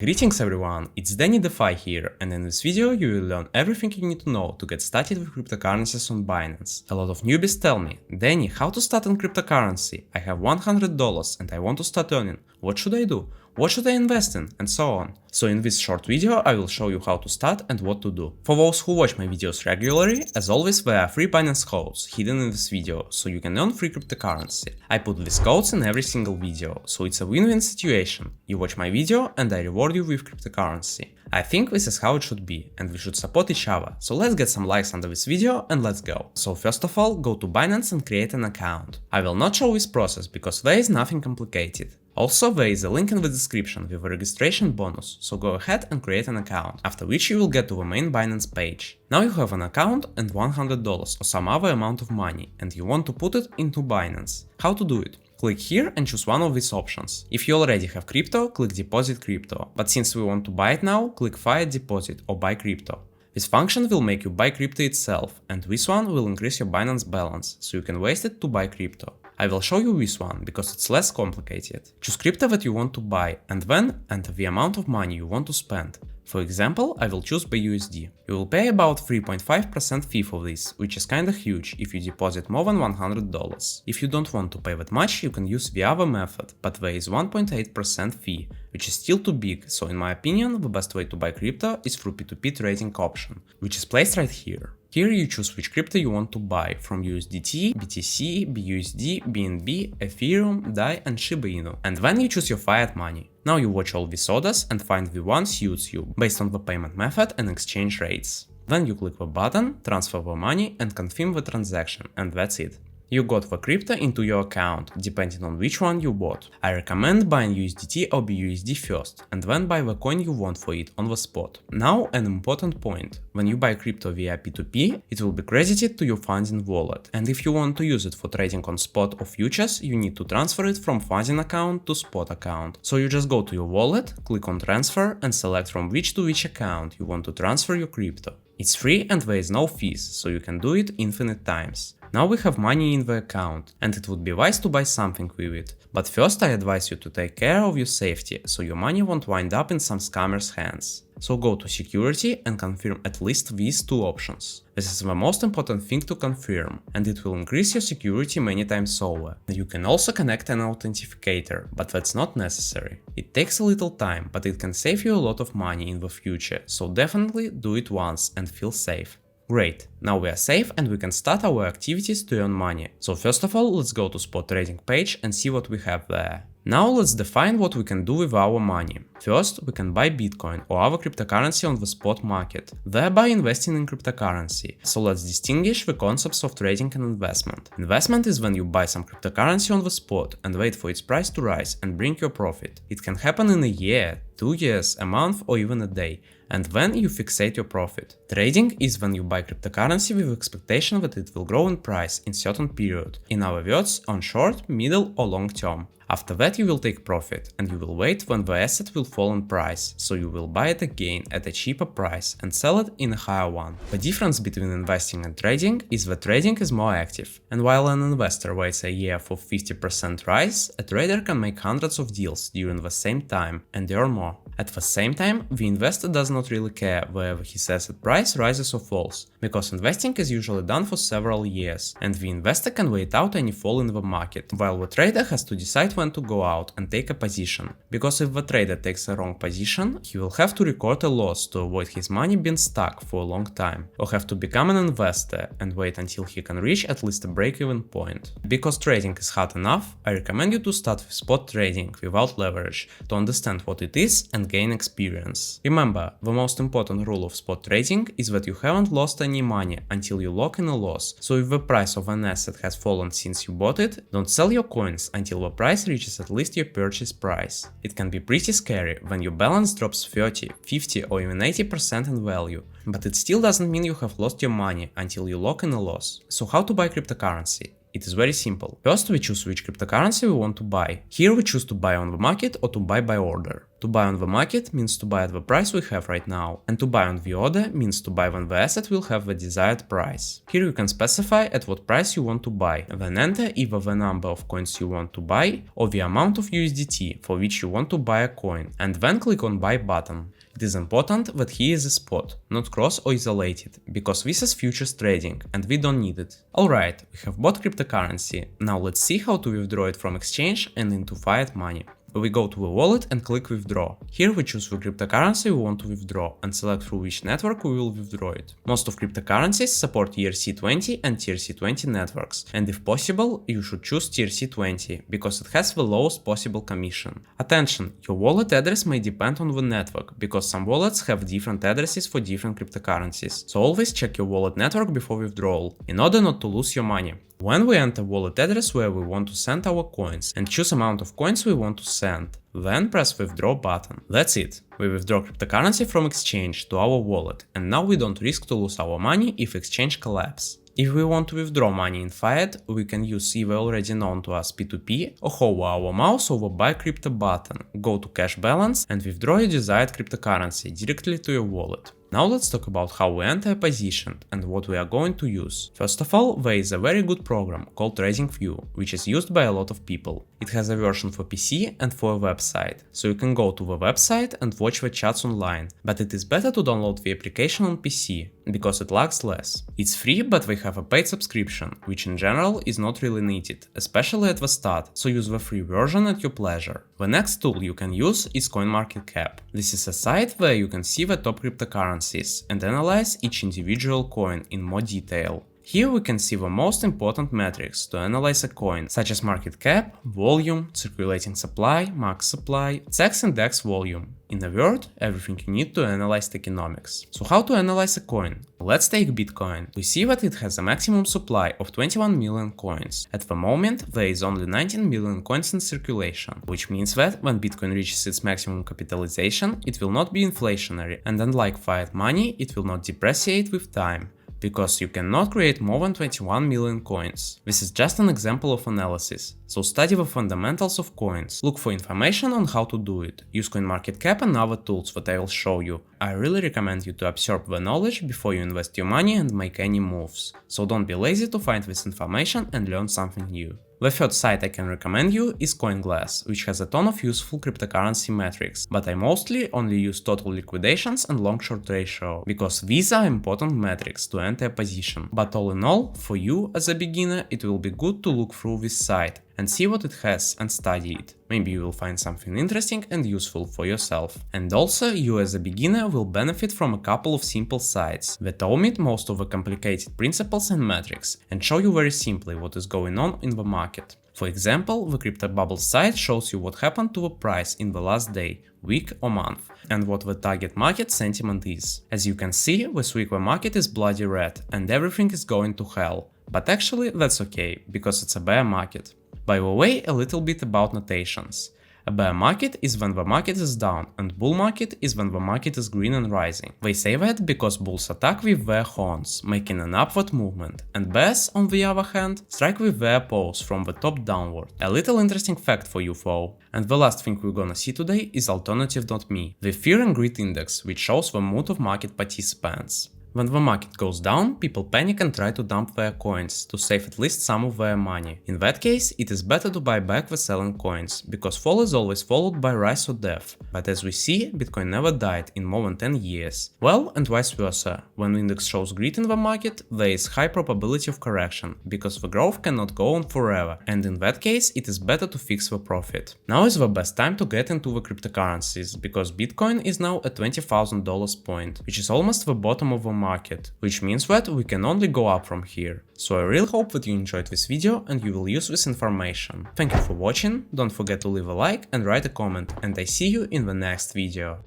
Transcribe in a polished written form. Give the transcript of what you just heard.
Greetings everyone, it's Danny DeFi here, and in this video you will learn everything you need to know to get started with cryptocurrencies on Binance. A lot of newbies tell me, Danny, how to start in cryptocurrency? I have $100 and I want to start earning. What should I do? What should I invest in? And so on. So in this short video I will show you how to start and what to do. For those who watch my videos regularly, as always there are free Binance codes hidden in this video, so you can earn free cryptocurrency. I put these codes in every single video, so it's a win-win situation. You watch my video and I reward you with cryptocurrency. I think this is how it should be, and we should support each other, so let's get some likes under this video and let's go. So first of all, go to Binance and create an account. I will not show this process because there is nothing complicated. Also, there is a link in the description with a registration bonus, so go ahead and create an account, after which you will get to the main Binance page. Now you have an account and $100 or some other amount of money, and you want to put it into Binance. How to do it? Click here and choose one of these options. If you already have crypto, click Deposit Crypto, but since we want to buy it now, click Fiat Deposit or Buy Crypto. This function will make you buy crypto itself, and this one will increase your Binance balance, so you can waste it to buy crypto. I will show you this one, because it's less complicated. Choose crypto that you want to buy, and then enter the amount of money you want to spend. For example, I will choose BUSD. You will pay about 3.5% fee for this, which is kinda huge if you deposit more than $100. If you don't want to pay that much, you can use the other method, but there is 1.8% fee, which is still too big, so in my opinion, the best way to buy crypto is through P2P trading option, which is placed right here. Here you choose which crypto you want to buy, from USDT, BTC, BUSD, BNB, Ethereum, DAI and Shiba Inu, and then you choose your fiat money. Now you watch all these orders and find the one suits you, based on the payment method and exchange rates. Then you click the button, transfer the money and confirm the transaction, and that's it. You got the crypto into your account, depending on which one you bought. I recommend buying USDT or BUSD first, and then buy the coin you want for it on the spot. Now an important point. When you buy crypto via P2P, it will be credited to your funding wallet, and if you want to use it for trading on spot or futures, you need to transfer it from funding account to spot account. So you just go to your wallet, click on transfer and select from which to which account you want to transfer your crypto. It's free and there is no fees, so you can do it infinite times. Now we have money in the account, and it would be wise to buy something with it. But first I advise you to take care of your safety, so your money won't wind up in some scammers' hands. So go to security and confirm at least these two options. This is the most important thing to confirm, and it will increase your security many times over. You can also connect an authenticator, but that's not necessary. It takes a little time, but it can save you a lot of money in the future, so definitely do it once and feel safe. Great, now we are safe and we can start our activities to earn money. So first of all, let's go to spot trading page and see what we have there. Now let's define what we can do with our money. First, we can buy Bitcoin or other cryptocurrency on the spot market, thereby investing in cryptocurrency. So let's distinguish the concepts of trading and investment. Investment is when you buy some cryptocurrency on the spot and wait for its price to rise and bring your profit. It can happen in a year, 2 years, a month or even a day, and then you fixate your profit. Trading is when you buy cryptocurrency with expectation that it will grow in price in certain period, in other words, on short, middle or long term. After that you will take profit, and you will wait when the asset will fall in price, so you will buy it again at a cheaper price and sell it in a higher one. The difference between investing and trading is that trading is more active, and while an investor waits a year for 50% rise, a trader can make hundreds of deals during the same time and earn more. At the same time, the investor does not really care whether his asset price rises or falls, because investing is usually done for several years, and the investor can wait out any fall in the market, while the trader has to decide when to go out and take a position, because if the trader takes a wrong position, he will have to record a loss to avoid his money being stuck for a long time, or have to become an investor and wait until he can reach at least a break-even point. Because trading is hard enough, I recommend you to start with spot trading without leverage, to understand what it is and gain experience. Remember, the most important rule of spot trading is that you haven't lost any money until you lock in a loss, so if the price of an asset has fallen since you bought it, don't sell your coins until the price reaches at least your purchase price. It can be pretty scary when your balance drops 30, 50 or even 80% in value, but it still doesn't mean you have lost your money until you lock in a loss. So how to buy cryptocurrency? It is very simple. First, we choose which cryptocurrency we want to buy. Here we choose to buy on the market or to buy by order. To buy on the market means to buy at the price we have right now, and to buy on the order means to buy when the asset will have the desired price. Here you can specify at what price you want to buy, then enter either the number of coins you want to buy or the amount of USDT for which you want to buy a coin, and then click on Buy button. It is important that here is a spot, not cross or isolated, because this is futures trading and we don't need it. Alright, we have bought cryptocurrency, now let's see how to withdraw it from exchange and into fiat money. We go to the wallet and click withdraw. Here we choose the cryptocurrency we want to withdraw and select through which network we will withdraw it. Most of cryptocurrencies support ERC20 and TRC20 networks, and if possible, you should choose TRC20 because it has the lowest possible commission. Attention, your wallet address may depend on the network, because some wallets have different addresses for different cryptocurrencies, so always check your wallet network before withdrawal, in order not to lose your money. When we enter wallet address where we want to send our coins and choose amount of coins we want to send, then press withdraw button. That's it. We withdraw cryptocurrency from exchange to our wallet, and now we don't risk to lose our money if exchange collapses. If we want to withdraw money in fiat, we can use either already known to us P2P or hover our mouse over Buy Crypto button, go to Cash Balance and withdraw your desired cryptocurrency directly to your wallet. Now let's talk about how we enter a position and what we are going to use. First of all, there is a very good program called TradingView, which is used by a lot of people. It has a version for PC and for a website, so you can go to the website and watch the charts online, but it is better to download the application on PC, because it lags less. It's free, but we have a paid subscription, which in general is not really needed, especially at the start, so use the free version at your pleasure. The next tool you can use is CoinMarketCap. This is a site where you can see the top cryptocurrencies and analyze each individual coin in more detail. Here we can see the most important metrics to analyze a coin, such as market cap, volume, circulating supply, max supply, CEX index volume. In a word, everything you need to analyze tokenomics. So how to analyze a coin? Let's take Bitcoin. We see that it has a maximum supply of 21 million coins. At the moment, there is only 19 million coins in circulation, which means that when Bitcoin reaches its maximum capitalization, it will not be inflationary, and unlike fiat money, it will not depreciate with time, because you cannot create more than 21 million coins. This is just an example of analysis, so study the fundamentals of coins, look for information on how to do it, use CoinMarketCap and other tools that I will show you. I really recommend you to absorb the knowledge before you invest your money and make any moves, so don't be lazy to find this information and learn something new. The third site I can recommend you is CoinGlass, which has a ton of useful cryptocurrency metrics, but I mostly only use total liquidations and long-short ratio, because these are important metrics to enter a position. But all in all, for you as a beginner, it will be good to look through this site and see what it has and study it. Maybe you will find something interesting and useful for yourself. And also, you as a beginner will benefit from a couple of simple sites that omit most of the complicated principles and metrics and show you very simply what is going on in the market. For example, the Crypto Bubble site shows you what happened to the price in the last day, week or month, and what the target market sentiment is. As you can see, this week the market is bloody red and everything is going to hell. But actually that's okay, because it's a bear market. By the way, a little bit about notations. A bear market is when the market is down, and bull market is when the market is green and rising. They say that because bulls attack with their horns, making an upward movement, and bears, on the other hand, strike with their paws from the top downward. A little interesting fact for you though. And the last thing we're gonna see today is Alternative.me, the Fear and Greed Index, which shows the mood of market participants. When the market goes down, people panic and try to dump their coins to save at least some of their money. In that case, it is better to buy back the selling coins, because fall is always followed by rise or death. But as we see, Bitcoin never died in more than 10 years. Well, and vice versa. When the index shows greed in the market, there is high probability of correction, because the growth cannot go on forever, and in that case, it is better to fix the profit. Now is the best time to get into the cryptocurrencies, because Bitcoin is now at $20,000 point, which is almost the bottom of the market, which means that we can only go up from here. So I really hope that you enjoyed this video and you will use this information. Thank you for watching, don't forget to leave a like and write a comment, and I see you in the next video.